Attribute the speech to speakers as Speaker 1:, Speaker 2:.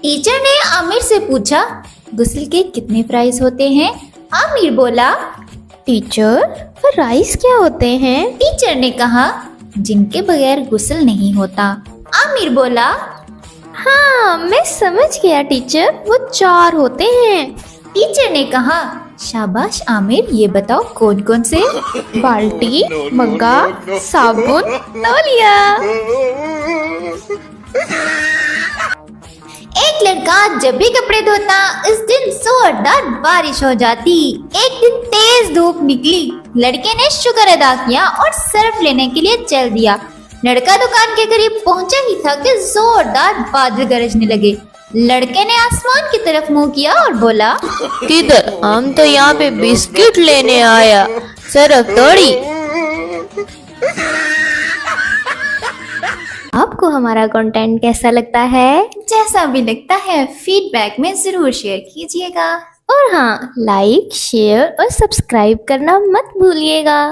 Speaker 1: Teacher ने आमिर से पूछा, गुस्ल के कितने प्राइस होते हैं? आमिर बोला,
Speaker 2: टीचर फ्राइज क्या होते हैं?
Speaker 1: टीचर ने कहा, जिनके बगैर गुस्ल नहीं होता। आमिर बोला,
Speaker 2: हाँ मैं समझ गया टीचर, वो 4 होते हैं।
Speaker 1: टीचर ने कहा, शाबाश आमिर, ये बताओ कौन कौन से?
Speaker 2: बाल्टी, मग्गा, साबुन, तौलिया।
Speaker 1: एक लड़का जब भी कपड़े धोता उस दिन जोरदार बारिश हो जाती। एक दिन तेज धूप निकली। लड़के ने शुक्र अदा किया और सर्फ लेने के लिए चल दिया। लड़का दुकान के करीब पहुंचा ही था कि जोरदार बादल गरजने लगे। लड़के ने आसमान की तरफ मुंह किया और बोला,
Speaker 2: किधर? हम तो यहाँ पे बिस्किट लेने आया, सर्फ थोड़ी। आपको हमारा कंटेंट कैसा लगता है?
Speaker 1: जैसा भी लगता है फीडबैक में जरूर शेयर कीजिएगा।
Speaker 2: और हाँ, लाइक, शेयर और सब्सक्राइब करना मत भूलिएगा।